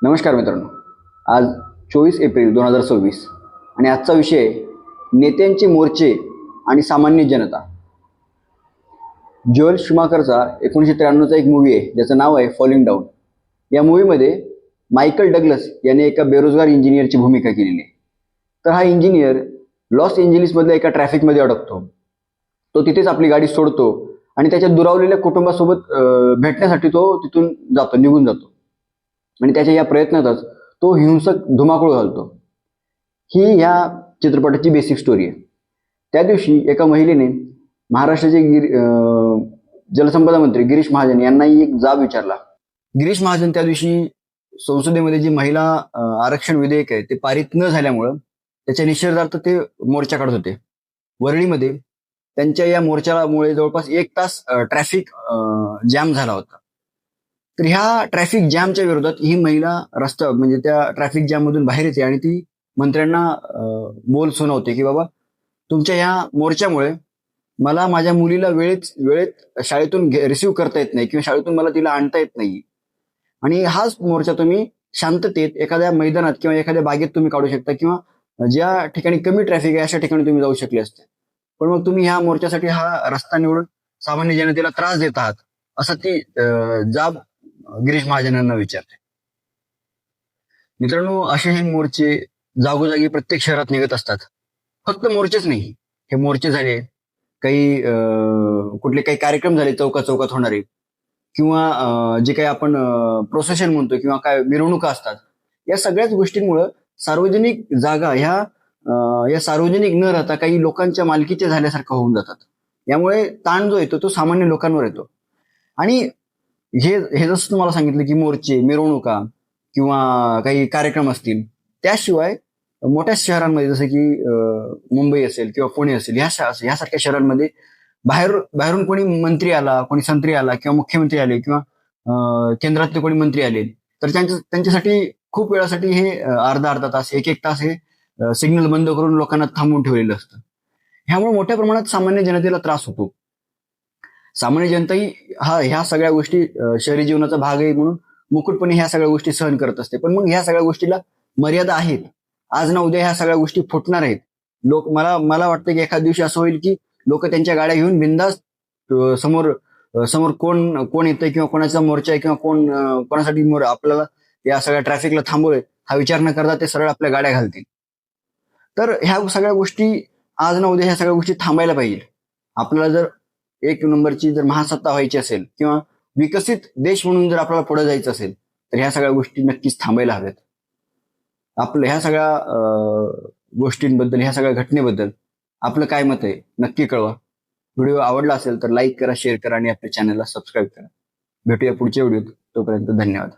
नमस्कार मित्रांनो, आज 24 एप्रिल 2026 आणि आजचा विषय नेत्यांचे मोर्चे आणि सामान्य जनता. जोएल शुमाकरचा 1993चा एक मूवी आहे ज्याचं नाव आहे फॉलिंग डाऊन. या मूवीमध्ये मायकल डग्लस याने एका बेरोजगार इंजिनियरची भूमिका केलेली आहे. तर हा इंजिनियर लॉस एंजेलिसमधल्या एका ट्रॅफिकमध्ये अडकतो. तो तिथेच आपली गाडी सोडतो आणि त्याच्या दुरावलेल्या कुटुंबासोबत भेटण्यासाठी तो तिथून जातो, निघून जातो आणि त्याच्या या प्रयत्नातच तो हिंसक धुमाकूळ घालतो. ही ह्या चित्रपटाची बेसिक स्टोरी आहे. त्या दिवशी एका महिलेने महाराष्ट्राचे जलसंपदा मंत्री गिरीश महाजन यांनाही एक जाब विचारला. गिरीश महाजन त्या दिवशी संसदेमध्ये जी महिला आरक्षण विधेयक आहे ते पारित न झाल्यामुळं त्याच्या निषेधार्थ ते मोर्चा काढत होते. वरळीमध्ये त्यांच्या या मोर्चामुळे जवळपास 1 तास ट्रॅफिक जॅम झाला होता. तर ह्या ट्रॅफिक जॅमच्या विरोधात ही महिला रस्ता म्हणजे त्या ट्रॅफिक जॅम मधून बाहेर येते आणि ती मंत्र्यांना बोल सुनावते की बाबा, तुमच्या ह्या मोर्चामुळे मला माझ्या मुलीला वेळेत शाळेतून रिसिव्ह करता येत नाही किंवा शाळेतून मला तिला आणता येत नाही. आणि हाच मोर्चा तुम्ही शांततेत एखाद्या मैदानात किंवा एखाद्या बागेत तुम्ही काढू शकता किंवा ज्या ठिकाणी कमी ट्रॅफिक आहे अशा ठिकाणी तुम्ही जाऊ शकले असते. पण मग तुम्ही ह्या मोर्चासाठी हा रस्ता निवडून सामान्य जनतेला त्रास देत आहात, असा ती जाब गिरीश महाजन यांना विचारते. मित्रांनो, असे हे मोर्चे जागोजागी प्रत्येक शहरात निघत असतात. फक्त मोर्चेच नाही, हे मोर्चे झाले काही कुठले काही कार्यक्रम झाले चौकात होणारे किंवा जे काही आपण प्रोसेशन म्हणतो किंवा काय मिरवणुका असतात, या सगळ्याच गोष्टींमुळे सार्वजनिक जागा ह्या सार्वजनिक न राहता काही लोकांच्या मालकीच्या झाल्यासारखं होऊन जातात. यामुळे ताण जो येतो तो सामान्य लोकांवर येतो. आणि हे जसं तुम्हाला सांगितलं की मोर्चे, मिरवणुका किंवा काही कार्यक्रम असतील, त्याशिवाय मोठ्या शहरांमध्ये जसं की मुंबई असेल किंवा पुणे असेल, ह्यासारख्या शहरांमध्ये बाहेरून कोणी मंत्री आला, कोणी संत्री आला किंवा मुख्यमंत्री आले किंवा केंद्रातले कोणी मंत्री आले तर त्यांच्यासाठी खूप वेळासाठी हे अर्धा तास, एक तास हे सिग्नल बंद करून लोकांना थांबवून ठेवलेलं असतं. ह्यामुळे मोठ्या प्रमाणात सामान्य जनतेला त्रास होतो. सामान्य जनताही ह्या सगळ्या गोष्टी शहरी जीवनाचा भाग आहे म्हणून मुकुटपणे ह्या सगळ्या गोष्टी सहन करत असते. पण मग ह्या सगळ्या गोष्टीला मर्यादा आहेत. आज ना उद्या ह्या सगळ्या गोष्टी फुटणार आहेत. मला वाटतं की एखाद्या दिवशी असं होईल की लोक त्यांच्या गाड्या घेऊन बिंदास्त समोर कोण येतंय किंवा कोणाचा मोर्चा आहे किंवा कोणासाठी आपल्याला या सगळ्या ट्रॅफिकला थांबवलंय हा विचार न करता ते सरळ आपल्या गाड्या घालतील. तर ह्या सगळ्या गोष्टी आज ना उद्या ह्या सगळ्या गोष्टी थांबायला पाहिजे. आपल्याला जर 1 नंबरची जर महासत्ता व्हायची असेल किंवा विकसित देश म्हणून जर आपल्याला पुढे जायचं असेल तर ह्या सगळ्या गोष्टी नक्कीच थांबायला हव्यात. आपलं ह्या सगळ्या गोष्टींबद्दल, ह्या सगळ्या घटनेबद्दल आपलं काय मत आहे नक्की कळवा. व्हिडिओ आवडला असेल तर लाईक करा, शेअर करा आणि आपल्या चॅनलला सबस्क्राईब करा. भेटूया पुढच्या व्हिडिओत. तोपर्यंत धन्यवाद.